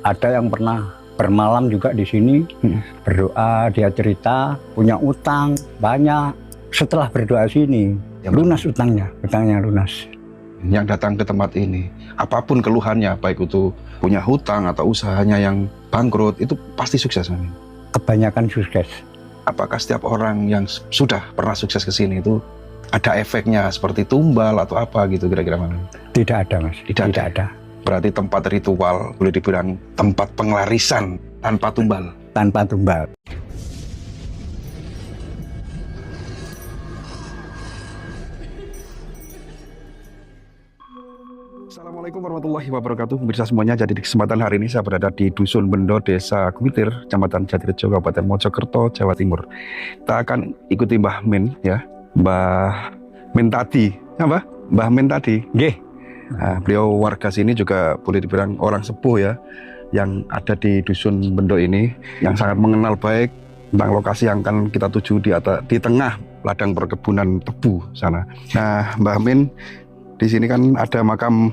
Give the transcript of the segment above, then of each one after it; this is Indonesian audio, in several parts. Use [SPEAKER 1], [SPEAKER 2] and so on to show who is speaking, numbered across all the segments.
[SPEAKER 1] Ada yang pernah bermalam juga di sini, berdoa, dia cerita punya utang banyak. Setelah berdoa sini, lunas utangnya lunas.
[SPEAKER 2] Yang datang ke tempat ini, apapun keluhannya, baik itu punya hutang atau usahanya yang bangkrut, itu pasti sukses, Mami.
[SPEAKER 1] Kebanyakan sukses.
[SPEAKER 2] Apakah setiap orang yang sudah pernah sukses ke sini itu ada efeknya seperti tumbal atau apa gitu kira-kira, Mami?
[SPEAKER 1] Tidak ada, Mas. Tidak ada.
[SPEAKER 2] Berarti tempat ritual, boleh dibilang tempat penglarisan tanpa tumbal.
[SPEAKER 1] Tanpa tumbal.
[SPEAKER 2] Assalamualaikum warahmatullahi wabarakatuh. Pemirsa semuanya, jadi di kesempatan hari ini saya berada di Dusun Bendo, Desa Kumitir, Kecamatan Jatirejo, Kabupaten Mojokerto, Jawa Timur. Kita akan ikuti Mbah Min, ya. Mbah Min tadi. Apa? Mbah Min tadi.
[SPEAKER 1] Nggih.
[SPEAKER 2] Nah, beliau warga sini juga boleh dibilang orang sepuh ya, yang ada di Dusun Bendo ini, yang sangat mengenal baik tentang lokasi yang akan kita tuju di tengah ladang perkebunan tebu sana. Nah, Mbah Min, di sini kan ada makam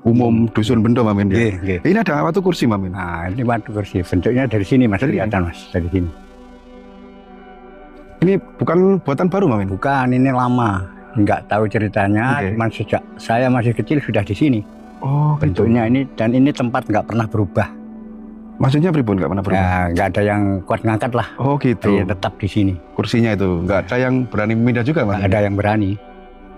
[SPEAKER 2] umum Dusun Bendo, Mbah Min. Ya? Ini ada waktu kursi, Mbah Min.
[SPEAKER 1] Nah, ini waktu kursi. Bentuknya dari sini, Mas. Kelihatan, Mas. Dari sini.
[SPEAKER 2] Ini bukan buatan baru, Mbah Min?
[SPEAKER 1] Bukan, ini lama. Nggak tahu ceritanya, cuman sejak saya masih kecil sudah di sini.
[SPEAKER 2] Oh,
[SPEAKER 1] bentuknya ini, dan ini tempat nggak pernah berubah.
[SPEAKER 2] Maksudnya pribun nggak pernah berubah?
[SPEAKER 1] Ya, nggak ada yang kuat ngangkat lah.
[SPEAKER 2] Oh gitu.
[SPEAKER 1] Jadi tetap di sini.
[SPEAKER 2] Kursinya itu nggak ada yang berani memindah juga, Mas?
[SPEAKER 1] Nggak ada yang berani.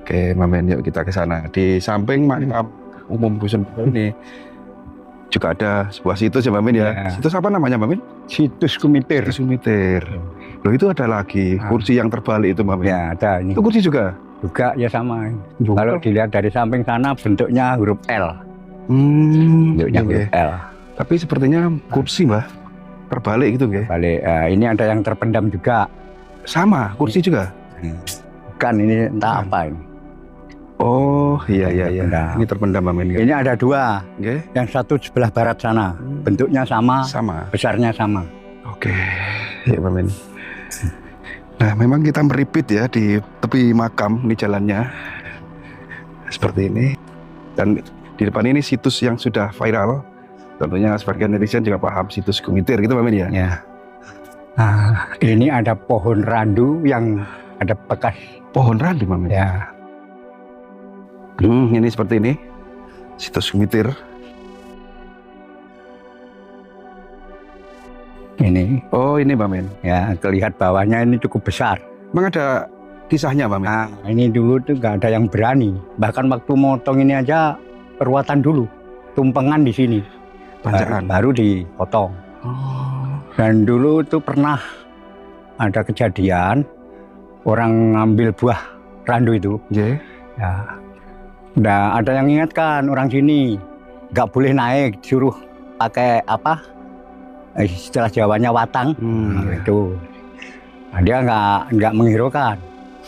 [SPEAKER 2] Oke, Mbah Min, yuk kita ke sana. Di samping makam umum Dusun Bendo ini juga ada sebuah situs ya, Mbah Min ya. Situs apa namanya, Mbah Min?
[SPEAKER 1] Situs Kumitir.
[SPEAKER 2] Situs Kumitir. Loh, itu ada lagi kursi yang terbalik itu, Mbah Min.
[SPEAKER 1] Ya, ada ini.
[SPEAKER 2] Itu kursi juga?
[SPEAKER 1] Juga ya sama. Kalau dilihat dari samping sana bentuknya huruf L. Bentuknya huruf L.
[SPEAKER 2] Tapi sepertinya kursi, Mbah, terbalik gitu, nggih?
[SPEAKER 1] Balik. Ini ada yang terpendam juga.
[SPEAKER 2] Sama, kursi juga?
[SPEAKER 1] Bukan, ini entah apa ini.
[SPEAKER 2] Oh iya. Ini terpendam, Mbah Min.
[SPEAKER 1] Ini ada dua.
[SPEAKER 2] Okay.
[SPEAKER 1] Yang satu sebelah barat sana. Bentuknya sama. Besarnya sama.
[SPEAKER 2] Oke. Ya, Mbah Min. Nah, memang kita meripit ya di tepi makam, ini jalannya seperti ini. Dan di depan ini situs yang sudah viral. Tentunya sebagian netizen juga paham situs Kumitir gitu, Mbah Min ya?
[SPEAKER 1] Ya. Nah, ini ada pohon randu yang ada bekas.
[SPEAKER 2] Pohon randu, Mbah Min?
[SPEAKER 1] Ya.
[SPEAKER 2] Ini seperti ini, situs Kumitir.
[SPEAKER 1] Ini.
[SPEAKER 2] Oh, ini, Mbah Min.
[SPEAKER 1] Ya, kelihatan bawahnya ini cukup besar.
[SPEAKER 2] Memang ada kisahnya, Mbah Min?
[SPEAKER 1] Nah, ini dulu tuh nggak ada yang berani. Bahkan waktu motong ini aja perawatan dulu, tumpengan di sini. Baru dipotong.
[SPEAKER 2] Oh.
[SPEAKER 1] Dan dulu tuh pernah ada kejadian orang ngambil buah randu itu.
[SPEAKER 2] Yeah.
[SPEAKER 1] Ya. Nah, ada yang ingatkan orang sini nggak boleh naik, disuruh pakai apa? Istilah Jawanya watang. Itu. Nah, dia nggak menghiraukan.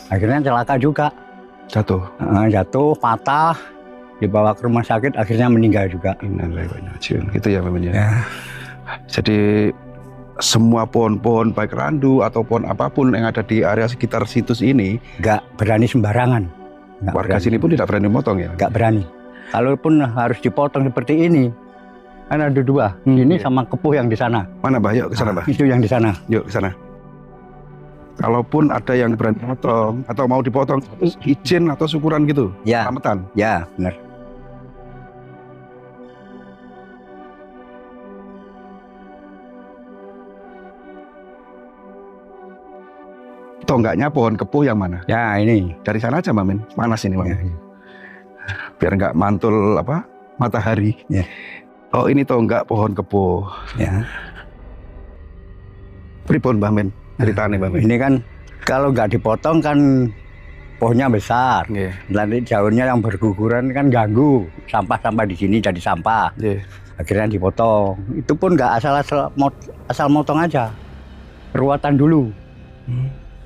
[SPEAKER 1] Akhirnya celaka juga.
[SPEAKER 2] Jatuh.
[SPEAKER 1] Jatuh, patah, dibawa ke rumah sakit, akhirnya meninggal juga.
[SPEAKER 2] Gitu ya, Mbah Min ya. Jadi semua pohon-pohon baik randu atau pohon apapun yang ada di area sekitar situs ini
[SPEAKER 1] nggak berani sembarangan.
[SPEAKER 2] Warga sini pun tidak berani motong ya?
[SPEAKER 1] Nggak berani. Kalaupun harus dipotong seperti ini, kan ada dua. Ini sama kepuh yang di sana.
[SPEAKER 2] Mana, Mbah? Yuk ke sana, Mbah.
[SPEAKER 1] Itu yang di sana.
[SPEAKER 2] Yuk ke sana. Kalaupun ada yang berani potong atau mau dipotong, izin atau syukuran gitu?
[SPEAKER 1] Ya.
[SPEAKER 2] Selamatan?
[SPEAKER 1] Ya, benar.
[SPEAKER 2] Tonggaknya pohon kepuh yang mana?
[SPEAKER 1] Ya, ini.
[SPEAKER 2] Dari sana aja, Mbah Min. Panas ini, Mbah. Ya. Biar nggak mantul matahari.
[SPEAKER 1] Ya.
[SPEAKER 2] Oh, ini tonggak pohon kepuh.
[SPEAKER 1] Ya.
[SPEAKER 2] Pripun, Mbah Min? Ceritanya, Mbah Min.
[SPEAKER 1] Ini kan kalau nggak dipotong kan pohonnya besar.
[SPEAKER 2] Yeah.
[SPEAKER 1] Nanti daunnya yang berguguran kan ganggu. Sampah-sampah di sini jadi sampah.
[SPEAKER 2] Yeah.
[SPEAKER 1] Akhirnya dipotong. Itu pun nggak asal motong aja. Perawatan dulu.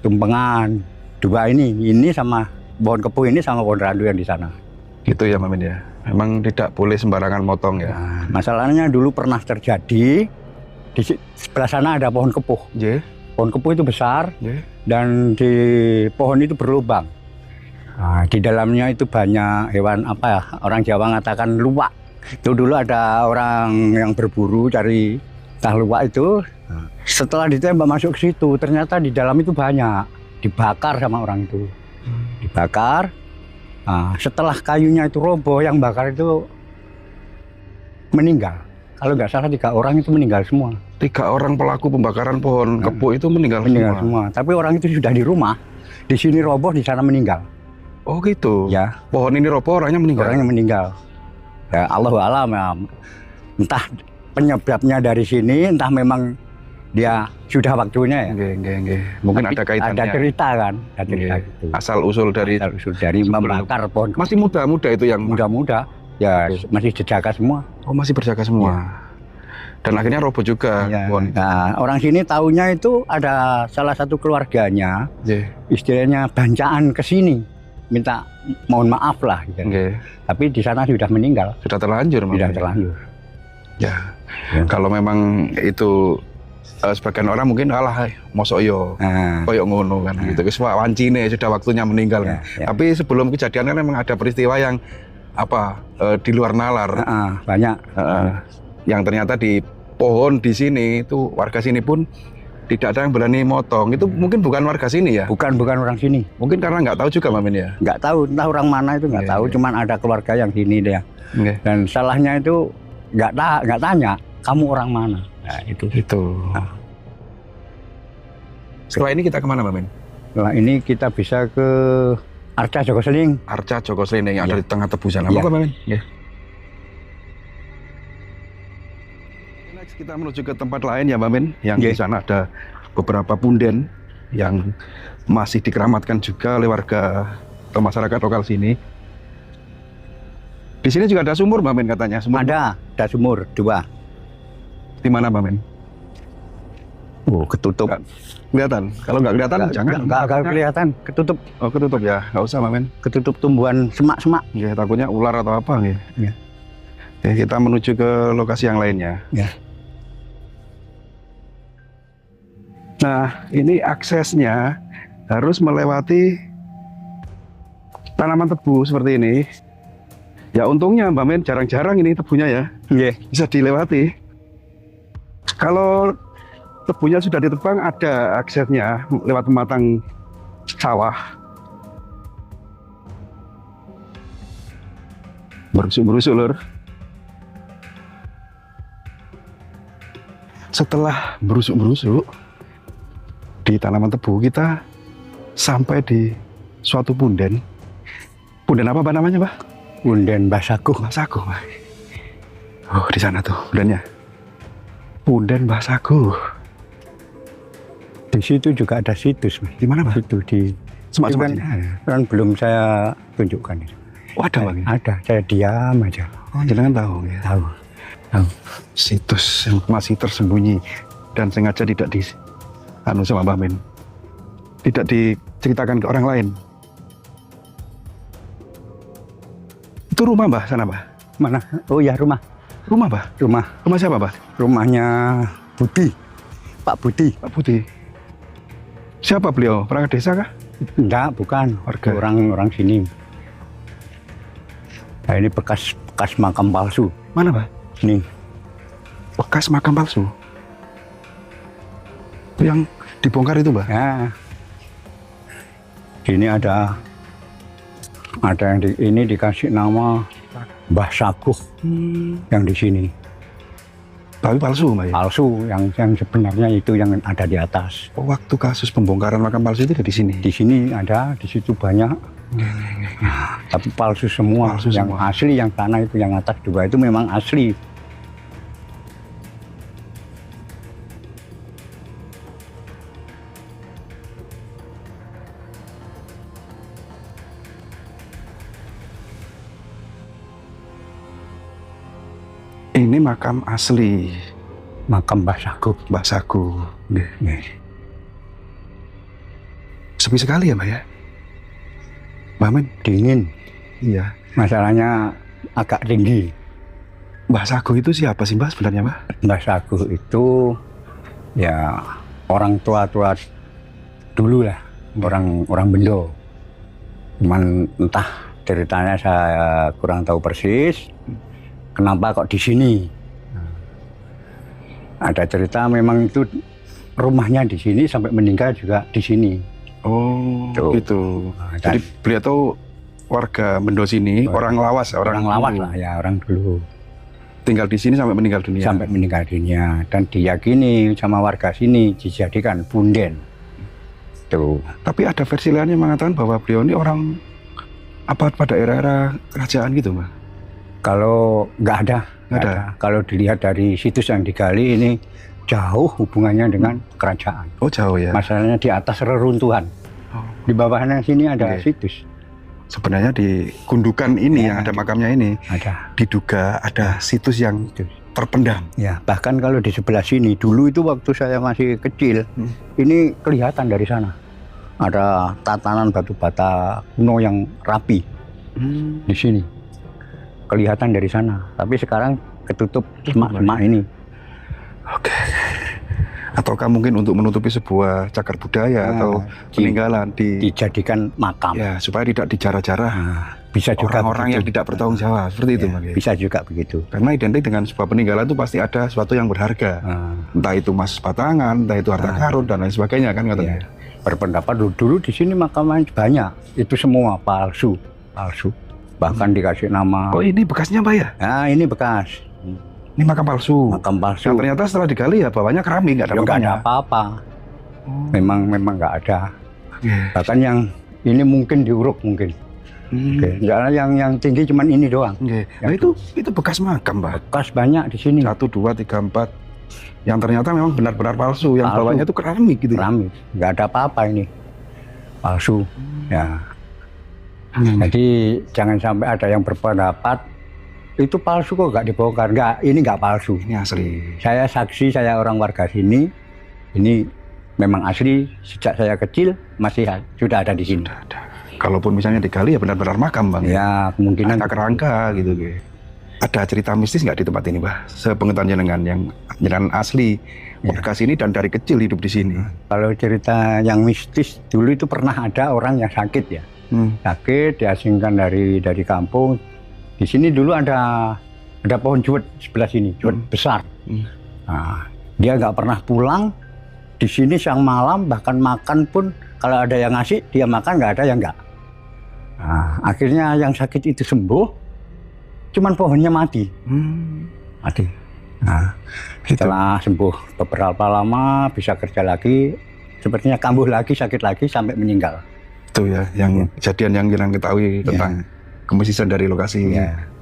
[SPEAKER 1] Tumpengan. Dua ini sama pohon kepuh ini sama pohon randu yang di sana.
[SPEAKER 2] Gitu ya, Mbah Min ya. Memang tidak boleh sembarangan motong ya.
[SPEAKER 1] Nah, masalahnya dulu pernah terjadi di sebelah sana ada pohon kepuh.
[SPEAKER 2] Yeah.
[SPEAKER 1] Pohon kepuh itu besar, dan di pohon itu berlubang. Nah, di dalamnya itu banyak hewan apa ya? Orang Jawa mengatakan luwak. Itu dulu ada orang yang berburu cari tahluwak itu. Setelah ditembak masuk ke situ, ternyata di dalam itu banyak. Dibakar sama orang itu. Dibakar. Nah, setelah kayunya itu roboh, yang bakar itu meninggal. Kalau nggak salah 3 orang itu meninggal semua.
[SPEAKER 2] 3 orang pelaku pembakaran pohon kepo itu meninggal
[SPEAKER 1] semua. Tapi orang itu sudah di rumah. Di sini roboh, di sana meninggal.
[SPEAKER 2] Oh gitu.
[SPEAKER 1] Ya.
[SPEAKER 2] Pohon ini roboh, orangnya meninggal.
[SPEAKER 1] Orangnya meninggal. Ya Allahu a'lam ya. Entah penyebabnya dari sini, entah memang dia sudah waktunya ya.
[SPEAKER 2] Nggih. Mungkin
[SPEAKER 1] tapi
[SPEAKER 2] ada kaitannya.
[SPEAKER 1] Ada cerita kan, ada cerita gitu.
[SPEAKER 2] Asal usul dari
[SPEAKER 1] membakar pohon.
[SPEAKER 2] Masih muda-muda itu yang
[SPEAKER 1] muda-muda. Ya masih dijaga semua.
[SPEAKER 2] Oh masih berjaga semua. Ya. Dan akhirnya roboh juga.
[SPEAKER 1] Ya. Nah, orang sini tahunya itu ada salah satu keluarganya, istilahnya bancaan ke sini, minta mohon maaf lah. Gitu. Tapi di sana sudah meninggal.
[SPEAKER 2] Sudah terlanjur.
[SPEAKER 1] Sudah terlanjur.
[SPEAKER 2] Ya. Kalau memang itu sebagian orang mungkin mosok yo koyok ngono kan gitu. Wis wancine sudah waktunya meninggal. Ya. Tapi sebelum kejadian kan memang ada peristiwa yang di luar nalar.
[SPEAKER 1] Banyak.
[SPEAKER 2] Yang ternyata di pohon di sini itu warga sini pun tidak ada yang berani motong. Itu mungkin bukan warga sini ya?
[SPEAKER 1] Bukan orang sini.
[SPEAKER 2] Mungkin karena nggak tahu juga Mamin ya?
[SPEAKER 1] Nggak tahu, entah orang mana itu nggak tahu. Cuman ada keluarga yang sini dia. Dan salahnya itu nggak tanya, kamu orang mana? Nah, itu. Nah.
[SPEAKER 2] Setelah ini kita kemana Mamin?
[SPEAKER 1] Setelah ini kita bisa ke Arca Joko Sling.
[SPEAKER 2] Arca Joko Sling yang ada di tengah tebu sana. Apa Mamin? Next kita menuju ke tempat lain ya Mamin, yang di sana ada beberapa punden yang masih dikeramatkan juga oleh warga atau masyarakat lokal sini. Di sini juga ada sumur Mamin katanya.
[SPEAKER 1] Ada sumur 2.
[SPEAKER 2] Di mana Mamin?
[SPEAKER 1] Oh ketutup.
[SPEAKER 2] Kelihatan? Kalau nggak kelihatan jangan.
[SPEAKER 1] Nggak kelihatan, ketutup.
[SPEAKER 2] Oh ketutup ya, nggak usah Mamin.
[SPEAKER 1] Ketutup tumbuhan semak-semak.
[SPEAKER 2] Ya takutnya ular atau apa nih. Ya. Oke, kita menuju ke lokasi yang lainnya.
[SPEAKER 1] Ya.
[SPEAKER 2] Nah, ini aksesnya harus melewati tanaman tebu seperti ini. Ya untungnya Mbak Men jarang-jarang ini tebunya ya. Bisa dilewati. Kalau tebunya sudah ditebang ada aksesnya lewat pematang sawah. Berusuk-berusuk lur. Setelah berusuk-berusuk di tanaman tebu kita sampai di suatu punden. Punden apa namanya, Pak?
[SPEAKER 1] Punden Basaguh.
[SPEAKER 2] Basaguh, Pak. Oh, di sana tuh pundennya. Punden Basaguh.
[SPEAKER 1] Di situ juga ada situs, Mas.
[SPEAKER 2] Di mana, Pak?
[SPEAKER 1] Itu di
[SPEAKER 2] Semak-semak
[SPEAKER 1] kan belum saya tunjukkan.
[SPEAKER 2] Oh, ada, Pak?
[SPEAKER 1] Ada, saya diam aja.
[SPEAKER 2] Oh, jangan tahu ya.
[SPEAKER 1] Tahu.
[SPEAKER 2] Situs yang masih tersembunyi dan sengaja tidak sama Mbah Men. Tidak diceritakan ke orang lain. Itu rumah Mbah sana, Mbah?
[SPEAKER 1] Mana? Oh ya, rumah.
[SPEAKER 2] Rumah, Mbah?
[SPEAKER 1] Rumah.
[SPEAKER 2] Rumah siapa, Mbah?
[SPEAKER 1] Rumahnya Budi. Pak Budi.
[SPEAKER 2] Pak Budi. Siapa beliau? Perangkat desa kah?
[SPEAKER 1] Enggak, bukan.
[SPEAKER 2] Warga.
[SPEAKER 1] Orang sini. Nah, ini bekas makam palsu.
[SPEAKER 2] Mana, Mbah?
[SPEAKER 1] Ini.
[SPEAKER 2] Bekas makam palsu. Itu yang dibongkar itu, Mbah?
[SPEAKER 1] Ya. Ini ada yang ini dikasih nama Mbah Saguh yang di sini.
[SPEAKER 2] Tapi palsu, Mbak ya?
[SPEAKER 1] Palsu, yang sebenarnya itu yang ada di atas.
[SPEAKER 2] Oh, waktu kasus pembongkaran makam palsu itu di sini?
[SPEAKER 1] Di sini ada, di situ banyak. Tapi palsu semua.
[SPEAKER 2] Palsu
[SPEAKER 1] yang
[SPEAKER 2] semua.
[SPEAKER 1] Asli, yang tanah itu, yang atas 2 itu memang asli.
[SPEAKER 2] Ini makam asli.
[SPEAKER 1] Makam Mbah Saguh.
[SPEAKER 2] Mbah Saguh. Sepi sekali ya, Mbak ya? Mbak Men?
[SPEAKER 1] Dingin.
[SPEAKER 2] Iya.
[SPEAKER 1] Masalahnya agak tinggi.
[SPEAKER 2] Mbah Saguh itu siapa sih, Mbak, sebenarnya, Mbak?
[SPEAKER 1] Mbah Saguh itu ya orang tua-tua dulu lah. Orang Bendo. Cuman entah ceritanya saya kurang tahu persis. kenapa kok di sini. Ada cerita memang itu rumahnya di sini sampai meninggal juga di sini.
[SPEAKER 2] Oh,
[SPEAKER 1] Tuh.
[SPEAKER 2] gitu.
[SPEAKER 1] Nah,
[SPEAKER 2] Jadi beliau tuh warga Bendo sini, orang Lawas,
[SPEAKER 1] orang Lawas
[SPEAKER 2] dulu.
[SPEAKER 1] lah ya, orang dulu.
[SPEAKER 2] Tinggal di sini sampai meninggal dunia.
[SPEAKER 1] Sampai meninggal dunia dan diyakini sama warga sini dijadikan punden. Tuh.
[SPEAKER 2] Tapi ada versi lainnya mengatakan bahwa beliau ini orang apa pada era-era kerajaan gitu, Mbak?
[SPEAKER 1] Kalau nggak ada.
[SPEAKER 2] Nggak ada.
[SPEAKER 1] Kalau dilihat dari situs yang digali ini jauh hubungannya dengan kerajaan.
[SPEAKER 2] Oh, jauh ya.
[SPEAKER 1] Masalahnya di atas reruntuhan.
[SPEAKER 2] Oh.
[SPEAKER 1] Di bawahnya sini ada
[SPEAKER 2] Oke.
[SPEAKER 1] situs.
[SPEAKER 2] Sebenarnya di gundukan ini
[SPEAKER 1] Ya,
[SPEAKER 2] yang ada makamnya ini
[SPEAKER 1] Ada.
[SPEAKER 2] diduga ada situs yang
[SPEAKER 1] Situs.
[SPEAKER 2] terpendam.
[SPEAKER 1] Ya, bahkan kalau di sebelah sini dulu itu waktu saya masih kecil, ini kelihatan dari sana. Ada tatanan batu bata kuno yang rapi di sini. Kelihatan dari sana. Tapi sekarang ketutup semak-semak ini.
[SPEAKER 2] Oke. Ataukah mungkin untuk menutupi sebuah cagar budaya atau peninggalan
[SPEAKER 1] Dijadikan makam.
[SPEAKER 2] ya supaya tidak dijarah-jarah
[SPEAKER 1] Nah, bisa juga
[SPEAKER 2] orang-orang yang
[SPEAKER 1] begitu.
[SPEAKER 2] tidak bertanggung jawab seperti itu,
[SPEAKER 1] Ya,
[SPEAKER 2] Mas.
[SPEAKER 1] bisa juga begitu.
[SPEAKER 2] Karena identik dengan sebuah peninggalan itu pasti ada sesuatu yang berharga.
[SPEAKER 1] Nah,
[SPEAKER 2] Entah itu emas batangan, entah itu harta karun dan lain sebagainya kan katanya.
[SPEAKER 1] ya. Berpendapat dulu di sini makamnya banyak. Itu semua palsu. Bahkan dikasih nama.
[SPEAKER 2] Oh, ini bekasnya, Mbak ya?
[SPEAKER 1] Nah, ini bekas.
[SPEAKER 2] Ini makam palsu.
[SPEAKER 1] Makam palsu.
[SPEAKER 2] Yang ternyata setelah digali ya bawahnya keramik, nggak ada
[SPEAKER 1] Ya, nggak ada
[SPEAKER 2] makamnya.
[SPEAKER 1] apa-apa. Memang nggak ada.
[SPEAKER 2] Oke.
[SPEAKER 1] Bahkan yang ini mungkin diuruk mungkin. Oke. Karena yang tinggi cuman ini doang.
[SPEAKER 2] Oke. Nah, itu bekas makam, Mbak.
[SPEAKER 1] Bekas banyak di sini.
[SPEAKER 2] 1, 2, 3, 4. Yang ternyata memang benar-benar palsu. Yang
[SPEAKER 1] Palsu.
[SPEAKER 2] bawahnya itu keramik gitu.
[SPEAKER 1] Keramik. Nggak ada apa-apa ini. Palsu. Ya. Jadi jangan sampai ada yang berpendapat itu palsu kok nggak dibongkar. Nggak, ini nggak palsu.
[SPEAKER 2] Ini asli.
[SPEAKER 1] Saya saksi, saya orang warga sini. Ini memang asli. Sejak saya kecil masih sudah ada di sini.
[SPEAKER 2] Ada. Kalaupun misalnya digali ya benar-benar makam, Bang.
[SPEAKER 1] Ya kemungkinan.
[SPEAKER 2] Ada kerangka gitu. Ada cerita mistis nggak di tempat ini, Mbah? Sepengetahuan jenengan yang jenengan asli warga sini dan dari kecil hidup di sini.
[SPEAKER 1] Kalau cerita yang mistis dulu itu pernah ada orang yang sakit ya. Sakit diasingkan dari kampung. Di sini dulu ada pohon juwet sebelah sini, juwet besar. Nah, dia nggak pernah pulang. Di sini siang malam bahkan makan pun kalau ada yang ngasih dia makan, nggak ada yang nggak. Nah, akhirnya yang sakit itu sembuh, cuman pohonnya mati. Mati. Nah, setelah sembuh beberapa lama bisa kerja lagi, sepertinya kambuh lagi, sakit lagi sampai meninggal.
[SPEAKER 2] Itu ya, yang kejadian yang jenengan ketahui tentang kemisisan dari lokasi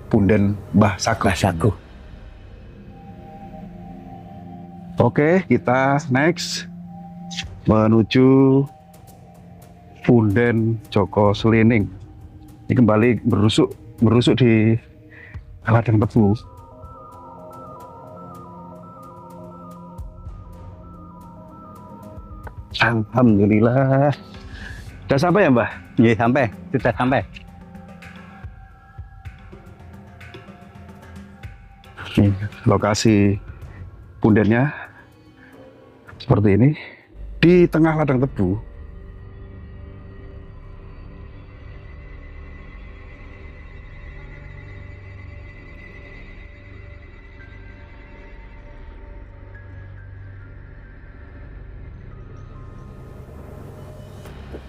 [SPEAKER 2] Punden Mbah Saguh.
[SPEAKER 1] Mbah Saguh.
[SPEAKER 2] Oke, kita next menuju Punden Joko Selining. Ini kembali berusuk di ladang tebu. Alhamdulillah. Sudah sampai ya, Mbah?
[SPEAKER 1] Iya, sampai. Sudah sampai.
[SPEAKER 2] Ini lokasi pundennya seperti ini di tengah ladang tebu.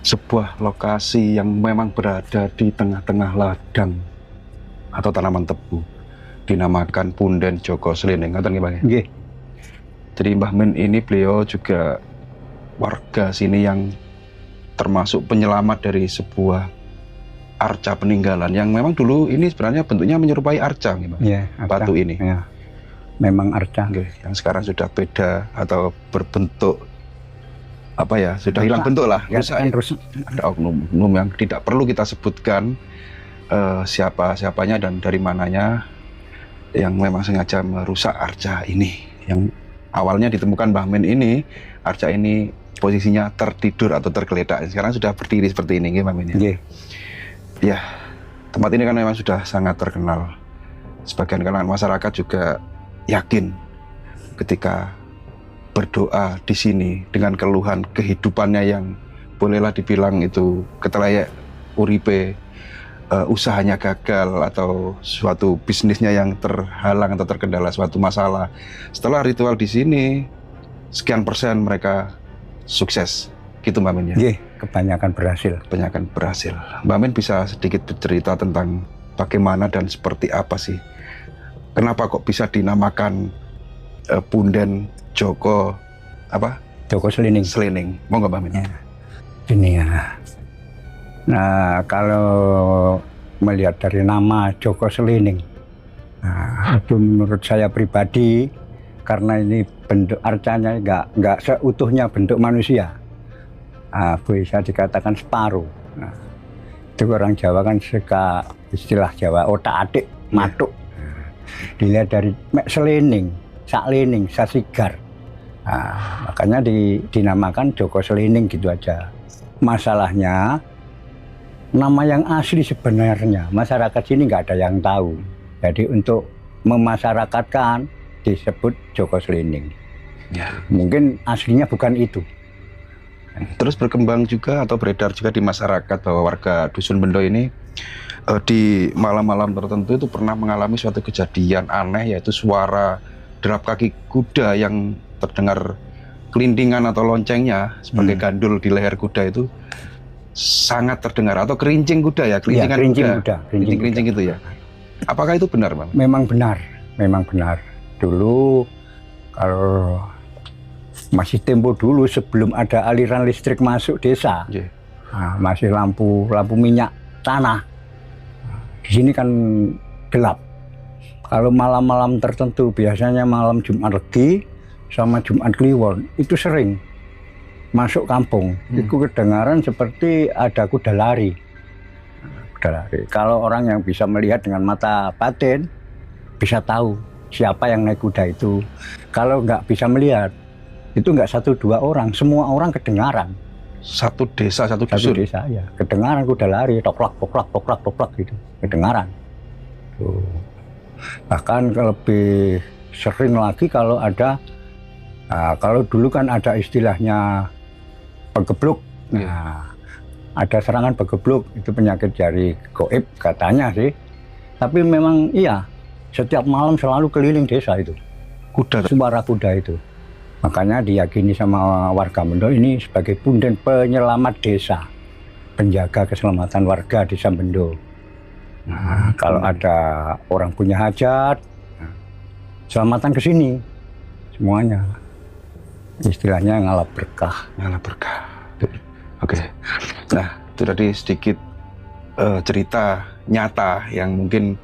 [SPEAKER 2] Sebuah lokasi yang memang berada di tengah-tengah ladang atau tanaman tebu dinamakan Punden Joko Selining. Ngoten nggih, Bang?
[SPEAKER 1] Nggih.
[SPEAKER 2] Jadi Mbah Min ini beliau juga warga sini yang termasuk penyelamat dari sebuah arca peninggalan yang memang dulu ini sebenarnya bentuknya menyerupai arca, nih, Bang.
[SPEAKER 1] Iya,
[SPEAKER 2] Batu ini.
[SPEAKER 1] Ya. Memang arca.
[SPEAKER 2] Yang sekarang sudah beda atau berbentuk apa ya, sudah hilang bentuk lah.
[SPEAKER 1] Ya,
[SPEAKER 2] Rusak.
[SPEAKER 1] terus
[SPEAKER 2] Ada oknum-oknum yang tidak perlu kita sebutkan siapanya dan dari mananya yang memang sengaja merusak arca ini. Yang awalnya ditemukan Mbah Min ini, arca ini posisinya tertidur atau tergeletak. Sekarang sudah berdiri seperti ini, Mbah Min.
[SPEAKER 1] nggih.
[SPEAKER 2] Ya, tempat ini kan memang sudah sangat terkenal. Sebagian kalangan masyarakat juga yakin ketika berdoa di sini dengan keluhan kehidupannya yang bolehlah dibilang itu ketelayak uripe, usahanya gagal atau suatu bisnisnya yang terhalang atau terkendala suatu masalah. Setelah ritual di sini, sekian persen mereka sukses. Gitu Mbak Min ya?
[SPEAKER 1] Iya, kebanyakan berhasil.
[SPEAKER 2] Kebanyakan berhasil. Mbak Min bisa sedikit bercerita tentang bagaimana dan seperti apa sih? Kenapa kok bisa dinamakan Punden Joko apa?
[SPEAKER 1] Joko Selining.
[SPEAKER 2] Selining. Mau nggak Mbak Min?
[SPEAKER 1] Ya. Ini ya. Nah, kalau melihat dari nama Joko Selining, nah, itu menurut saya pribadi, karena ini bentuk arcanya nggak seutuhnya bentuk manusia, bisa dikatakan separuh. Nah, itu orang Jawa kan suka istilah Jawa otak-atik, matuk. Nah, dilihat dari mek selining, saklining, sasigar. Nah, makanya dinamakan Joko Selining gitu aja. Masalahnya, nama yang asli sebenarnya masyarakat sini nggak ada yang tahu. Jadi untuk memasyarakatkan disebut Joko Selining.
[SPEAKER 2] Ya.
[SPEAKER 1] Mungkin aslinya bukan itu.
[SPEAKER 2] Terus berkembang juga atau beredar juga di masyarakat bahwa warga Dusun Bendo ini di malam-malam tertentu itu pernah mengalami suatu kejadian aneh, yaitu suara derap kaki kuda yang terdengar kelindingan atau loncengnya sebagai gandul di leher kuda itu sangat terdengar, atau kerincing kuda ya, kelincingan kuda. Kerincing itu ya. Apakah itu benar, Bang?
[SPEAKER 1] Memang benar. Dulu kalau masih tempo dulu sebelum ada aliran listrik masuk desa, masih lampu minyak tanah. Di sini kan gelap. Kalau malam-malam tertentu, biasanya malam Jumat Legi sama Jumat Kliwon, itu sering masuk kampung. Itu kedengaran seperti ada kuda lari. Kalau orang yang bisa melihat dengan mata batin, bisa tahu siapa yang naik kuda itu. Kalau nggak bisa melihat, itu nggak 1-2 orang, semua orang kedengaran.
[SPEAKER 2] Satu desa, satu dusun?
[SPEAKER 1] Satu desa, ya. Kedengaran kuda lari, toplak gitu. Kedengaran. Tuh. Bahkan lebih sering lagi kalau ada, kalau dulu kan ada istilahnya pegebluk. Nah, ada serangan pegebluk, itu penyakit jari goib katanya sih. Tapi memang iya, setiap malam selalu keliling desa itu. Suara kuda itu. Makanya diyakini sama warga Bendo ini sebagai punden penyelamat desa, penjaga keselamatan warga desa Bendo. Nah, kalau ada orang punya hajat, selamatan ke sini semuanya. Istilahnya ngalap berkah.
[SPEAKER 2] Oke. Nah, itu tadi sedikit cerita nyata yang mungkin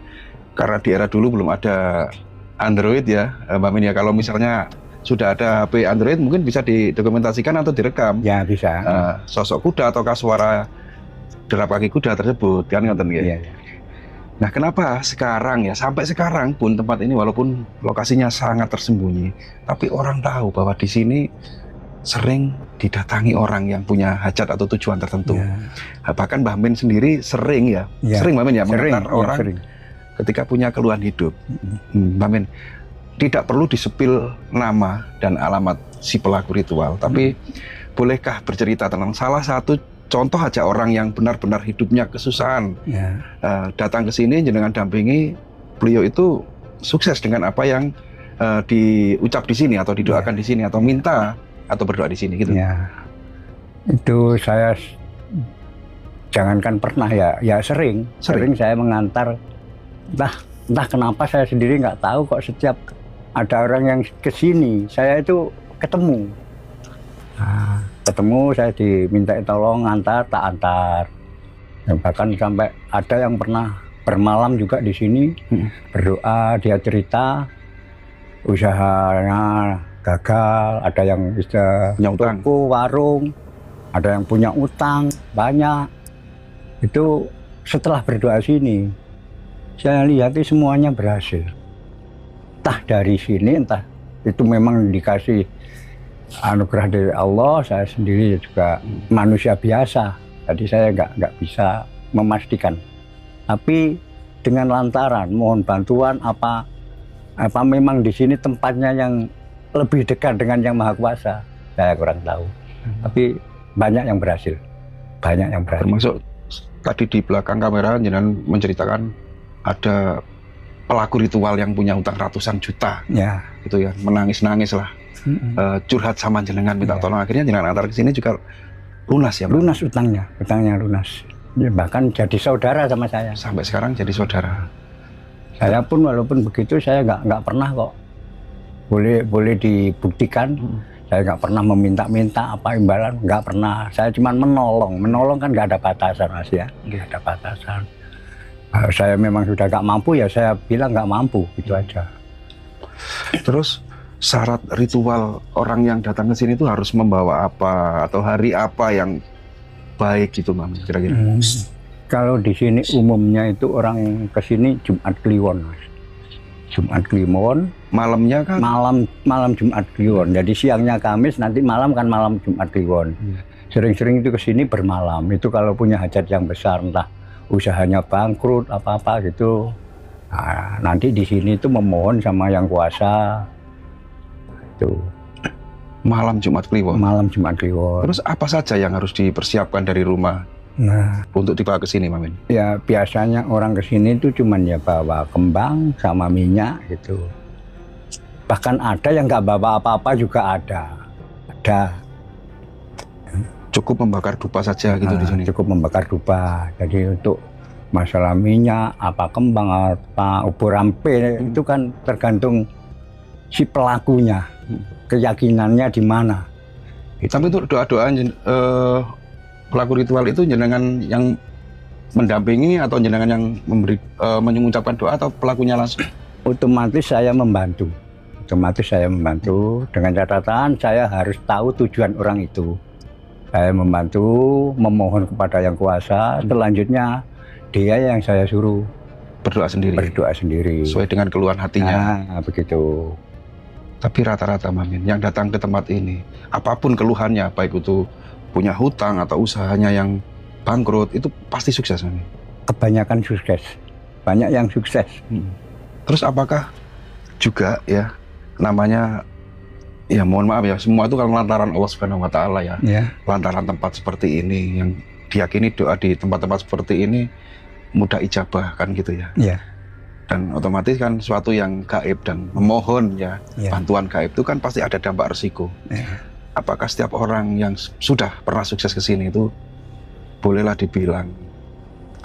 [SPEAKER 2] karena di era dulu belum ada Android ya, Mbak Min ya. Kalau misalnya sudah ada HP Android, mungkin bisa didokumentasikan atau direkam.
[SPEAKER 1] Ya, bisa.
[SPEAKER 2] Sosok kuda ataukah suara derap kaki kuda tersebut, kan ngoten nggih.
[SPEAKER 1] Iya.
[SPEAKER 2] Nah, kenapa sekarang ya, sampai sekarang pun tempat ini walaupun lokasinya sangat tersembunyi, tapi orang tahu bahwa di sini sering didatangi orang yang punya hajat atau tujuan tertentu.
[SPEAKER 1] Ya.
[SPEAKER 2] Bahkan Mbah Min sendiri sering Mbah Min ya, mengantar orang
[SPEAKER 1] sering.
[SPEAKER 2] Ketika punya keluhan hidup. Mbah Min, tidak perlu disepil nama dan alamat si pelaku ritual, tapi bolehkah bercerita tentang salah satu contoh aja orang yang benar-benar hidupnya kesusahan, datang ke sini jenengan dampingi, beliau itu sukses dengan apa yang diucap di sini atau didoakan di sini atau minta atau berdoa di sini gitu.
[SPEAKER 1] Ya. Itu saya jangankan pernah ya sering saya mengantar, entah kenapa saya sendiri nggak tahu kok setiap ada orang yang ke sini saya itu ketemu. Saya diminta tolong tak antar. Bahkan sampai ada yang pernah bermalam juga di sini, berdoa, dia cerita usahanya gagal, ada yang bisa toko, warung, ada yang punya utang banyak. Itu setelah berdoa sini, saya lihat semuanya berhasil. Entah dari sini, entah itu memang dikasih anugerah dari Allah. Saya sendiri juga manusia biasa, jadi saya nggak bisa memastikan. Tapi dengan lantaran mohon bantuan apa memang di sini tempatnya yang lebih dekat dengan Yang Maha Kuasa, saya kurang tahu. Tapi banyak yang berhasil.
[SPEAKER 2] Termasuk tadi di belakang kamera jenengan menceritakan ada pelaku ritual yang punya utang ratusan juta,
[SPEAKER 1] Ya.
[SPEAKER 2] gitu ya, menangis-nangis lah, curhat sama jenengan minta
[SPEAKER 1] Ya.
[SPEAKER 2] tolong, akhirnya jenengan antar ke sini juga lunas ya, Pak?
[SPEAKER 1] Lunas utangnya lunas. Ya, bahkan jadi saudara sama saya.
[SPEAKER 2] Sampai sekarang jadi saudara.
[SPEAKER 1] Saya pun walaupun begitu saya nggak pernah kok. Boleh dibuktikan. Saya nggak pernah meminta-minta apa imbalan, nggak pernah. Saya cuma menolong kan nggak ada batasan Mas ya, nggak ada batasan. Saya memang sudah nggak mampu ya saya bilang nggak mampu, gitu aja.
[SPEAKER 2] Terus syarat ritual orang yang datang ke sini itu harus membawa apa atau hari apa yang baik gitu, Mam, kira-kira?
[SPEAKER 1] Kalau di sini umumnya itu orang ke sini Jumat Kliwon, Mas. Jumat Kliwon,
[SPEAKER 2] Malamnya kan?
[SPEAKER 1] malam Jumat Kliwon. Jadi siangnya Kamis, nanti malam kan malam Jumat Kliwon. Sering-sering itu ke sini bermalam. Itu kalau punya hajat yang besar, entah usahanya bangkrut apa-apa gitu. Nah, nanti di sini itu memohon sama yang kuasa. Itu
[SPEAKER 2] Malam Jumat Kliwon.
[SPEAKER 1] malam Jumat Kliwon.
[SPEAKER 2] Terus apa saja yang harus dipersiapkan dari rumah
[SPEAKER 1] Nah,
[SPEAKER 2] untuk dibawa ke sini, Mamin?
[SPEAKER 1] ya biasanya orang ke sini itu cuman ya bawa kembang sama minyak gitu. Bahkan ada yang nggak bawa apa-apa juga ada.
[SPEAKER 2] Cukup membakar dupa saja gitu di sini.
[SPEAKER 1] Cukup membakar dupa. Jadi untuk masalah minyak, apa kembang, apa ubur ampe itu kan tergantung si pelakunya, keyakinannya di mana.
[SPEAKER 2] Sampai itu doa-doa pelaku ritual itu jenengan yang mendampingi atau jenengan yang mengucapkan doa atau pelakunya langsung?
[SPEAKER 1] Otomatis saya membantu. Dengan catatan saya harus tahu tujuan orang itu. Saya membantu, memohon kepada yang kuasa. Selanjutnya dia yang saya suruh
[SPEAKER 2] Berdoa sendiri. Sesuai dengan keluhan hatinya.
[SPEAKER 1] Nah, begitu.
[SPEAKER 2] Tapi rata-rata, Mamin, yang datang ke tempat ini, apapun keluhannya, baik itu punya hutang atau usahanya yang bangkrut, itu pasti sukses, Mamin.
[SPEAKER 1] Kebanyakan sukses. Banyak yang sukses.
[SPEAKER 2] Terus apakah juga ya namanya, ya mohon maaf ya, semua itu kan lantaran Allah Subhanahu wa Ta'ala ya. Lantaran tempat seperti ini yang diyakini doa di tempat-tempat seperti ini mudah ijabah kan gitu ya. Dan otomatis kan suatu yang gaib dan memohon ya, bantuan gaib itu kan pasti ada dampak resiko. Apakah setiap orang yang sudah pernah sukses ke sini itu bolehlah dibilang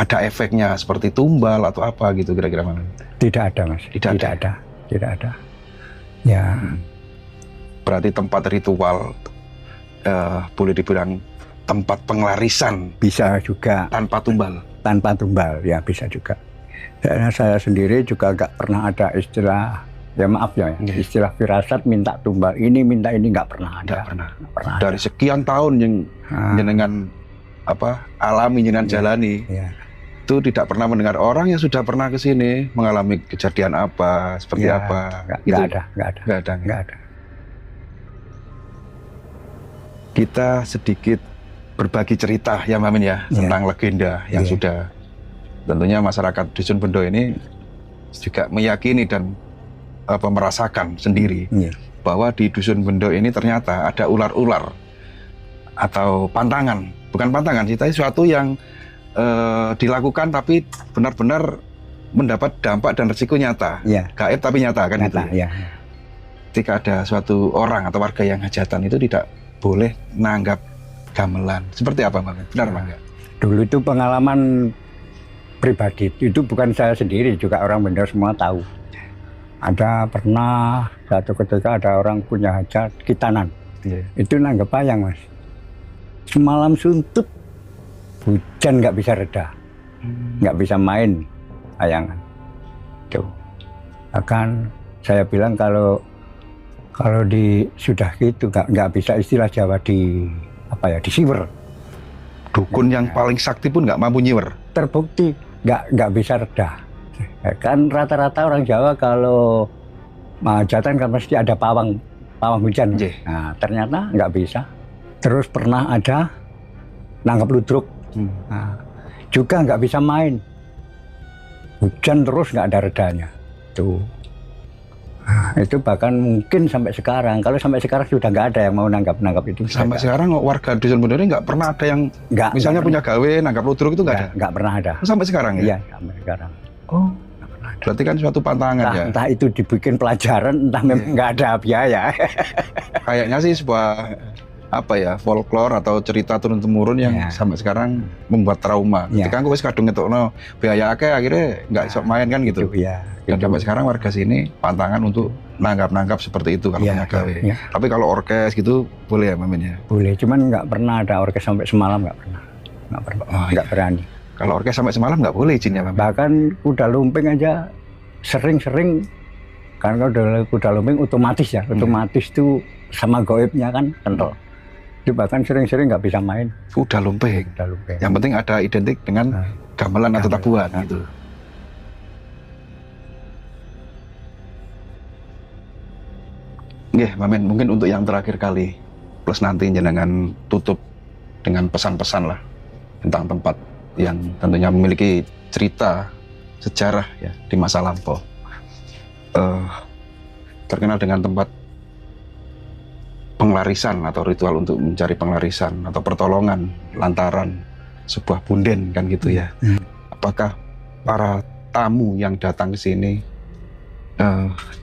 [SPEAKER 2] ada efeknya seperti tumbal atau apa gitu kira-kira, Mas?
[SPEAKER 1] Tidak ada, Mas. Tidak ada. Ya.
[SPEAKER 2] Berarti tempat ritual boleh dibilang tempat penglarisan.
[SPEAKER 1] Bisa juga.
[SPEAKER 2] Tanpa tumbal.
[SPEAKER 1] Tanpa tumbal, ya bisa juga. Karena saya sendiri juga nggak pernah ada istilah, ya maaf ya, istilah firasat minta tumbal ini, minta ini, nggak pernah ada.
[SPEAKER 2] Nggak pernah. Dari sekian tahun yang jenengan alami, jenengan jalani, itu tidak pernah mendengar orang yang sudah pernah ke sini mengalami kejadian apa, seperti apa.
[SPEAKER 1] Nggak ada.
[SPEAKER 2] Kita sedikit berbagi cerita ya, Mamin ya, tentang legenda yang sudah tentunya masyarakat Dusun Bendo ini juga meyakini dan merasakan sendiri bahwa di Dusun Bendo ini ternyata ada ular-ular atau pantangan, bukan pantangan sih, tapi suatu yang dilakukan tapi benar-benar mendapat dampak dan resiko nyata, gaib tapi nyata kan gitu. Ketika ada suatu orang atau warga yang hajatan itu tidak boleh nanggap gamelan. Seperti apa, Bang? Benar, Bang?
[SPEAKER 1] Dulu itu pengalaman pribadi, itu bukan saya sendiri, juga orang Bendo semua tahu. Ada pernah satu ketika ada orang punya hajat kitanan, itu nanggap payang, Mas. Semalam suntuk, hujan nggak bisa reda, nggak bisa main payangan. Tuh, akan saya bilang kalau sudah gitu nggak bisa, istilah Jawa disiwer.
[SPEAKER 2] Dukun yang paling sakti pun nggak mampu nyiwer.
[SPEAKER 1] Terbukti nggak bisa reda. Kan rata-rata orang Jawa kalau hajatan kan pasti ada pawang hujan. Nah, ternyata nggak bisa. Terus pernah ada nanggap ludruk, juga nggak bisa main. Hujan terus nggak ada redanya. Tuh. Itu bahkan mungkin sampai sekarang. Kalau sampai sekarang sudah nggak ada yang mau nanggap itu.
[SPEAKER 2] Sampai sekarang warga dusun Bendo ini nggak pernah ada yang misalnya punya gawe nanggap ludruk itu nggak ada?
[SPEAKER 1] Nggak pernah ada.
[SPEAKER 2] Sampai sekarang ya?
[SPEAKER 1] Iya, sampai sekarang.
[SPEAKER 2] Oh, berarti kan suatu pantangan ya?
[SPEAKER 1] Entah itu dibikin pelajaran, entah memang nggak ada biaya.
[SPEAKER 2] Kayaknya sih sebuah apa ya, folklore atau cerita turun-temurun yang sampai sekarang membuat trauma. Ketika aku wis kadung ngetokno biaya akeh akhirnya nggak iso main kan gitu. Dan sampai sekarang warga sini pantangan untuk nanggap seperti itu kalau punya gawe. Tapi kalau orkes gitu boleh ya Mamin ya? Boleh, cuman nggak pernah ada orkes sampai semalam, nggak pernah. Nggak berani. Kalau orkes sampai semalam nggak boleh izinnya Mamin? Bahkan kuda lumping aja sering-sering, karena kuda lumping otomatis ya, otomatis tuh sama goibnya kan kental. Itu bahkan sering-sering nggak bisa main. Kuda lumping. Yang penting ada identik dengan gamelan atau tabuhan gitu. Nggih, Mamin, mungkin untuk yang terakhir kali, plus nanti jenengan tutup dengan pesan-pesan lah tentang tempat yang tentunya memiliki cerita sejarah ya di masa lampau. Terkenal dengan tempat penglarisan atau ritual untuk mencari penglarisan atau pertolongan lantaran sebuah punden kan gitu ya. Apakah para tamu yang datang ke sini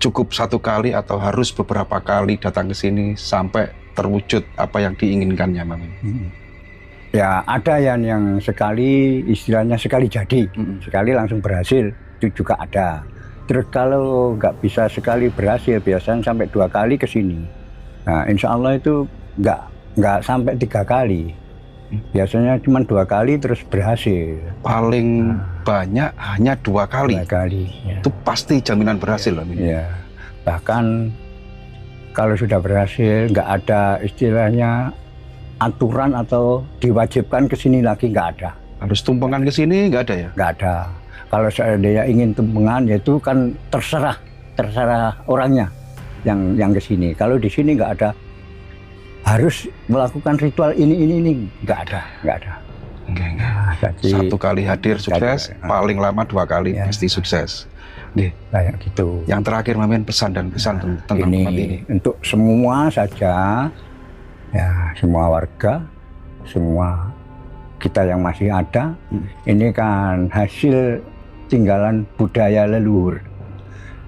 [SPEAKER 2] cukup satu kali atau harus beberapa kali datang ke sini sampai terwujud apa yang diinginkannya, Mamin? Ya ada yang sekali, istilahnya sekali jadi, sekali langsung berhasil, itu juga ada. Terus kalau nggak bisa sekali berhasil, biasanya sampai 2 kali ke sini. Nah, insya Allah itu nggak sampai 3 kali. Biasanya cuma 2 kali terus berhasil. Paling banyak hanya 2 kali. 2 kali. Ya. Itu pasti jaminan berhasil loh. Ya. Bahkan kalau sudah berhasil, nggak ada istilahnya aturan atau diwajibkan ke sini lagi, nggak ada. Harus tumpengan ke sini nggak ada ya? Nggak ada. Kalau seandainya ingin tumpengan, yaitu kan terserah orangnya yang ke sini. Kalau di sini nggak ada. Harus melakukan ritual ini nggak ada. Nah, jadi, 1 kali hadir sukses, paling lama 2 kali pasti sukses. Kayak gitu. Yang terakhir Mamin, pesan dan kesan tentang tempat ini. Untuk semua saja, ya semua warga, semua kita yang masih ada, ini kan hasil tinggalan budaya leluhur.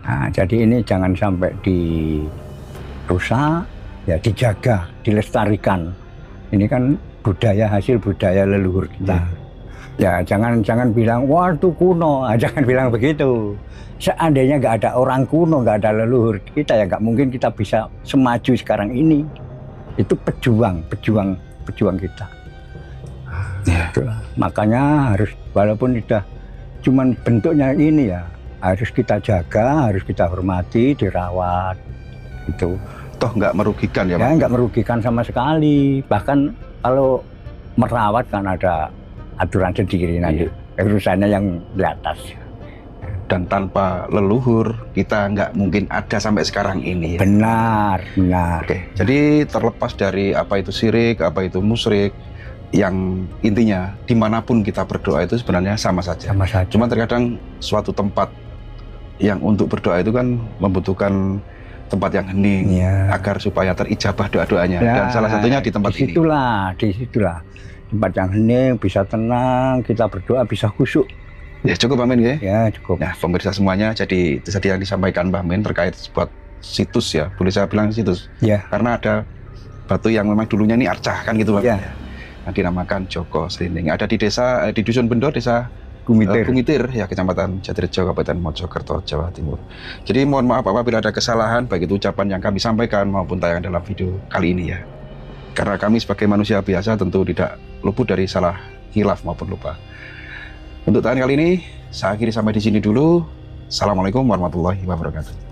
[SPEAKER 2] Nah, jadi ini jangan sampai dirusak. Ya dijaga, dilestarikan. Ini kan hasil budaya leluhur kita. Ya jangan bilang wah itu kuno, jangan bilang begitu. Seandainya nggak ada orang kuno, nggak ada leluhur kita, ya nggak mungkin kita bisa semaju sekarang ini. Itu pejuang kita. Ya. Makanya harus, walaupun sudah cuman bentuknya ini ya, harus kita jaga, harus kita hormati, dirawat, gitu. Toh nggak merugikan ya, Pak? Ya nggak merugikan sama sekali. Bahkan kalau merawat kan ada aturan sendiri nanti. Urusannya yang di atas. Dan tanpa leluhur kita nggak mungkin ada sampai sekarang ini. Ya? Benar. Oke. Jadi terlepas dari apa itu syirik, apa itu musyrik, yang intinya dimanapun kita berdoa itu sebenarnya sama saja. Cuma terkadang suatu tempat yang untuk berdoa itu kan membutuhkan tempat yang hening, agar supaya terijabah doa-doanya. Dan salah satunya di tempat ini. Disitulah tempat yang hening, bisa tenang, kita berdoa bisa khusyuk. Ya cukup Mamin ya? Ya cukup. Nah pemirsa semuanya, jadi itu tadi yang disampaikan Mbah Min terkait sebuah situs ya, boleh saya bilang situs? Ya. Karena ada batu yang memang dulunya ini arcah kan gitu Mbah. Ya. Yang dinamakan Joko Srinding. Ada di Dusun Bendo, desa Gumitir ya, Kecamatan Jatirejo, Kabupaten Mojokerto, Jawa Timur. Jadi mohon maaf apabila ada kesalahan baik itu ucapan yang kami sampaikan maupun tayangan dalam video kali ini ya. Karena kami sebagai manusia biasa tentu tidak luput dari salah hilaf maupun lupa. Untuk tayangan kali ini saya akhiri sampai di sini dulu. Assalamualaikum warahmatullahi wabarakatuh.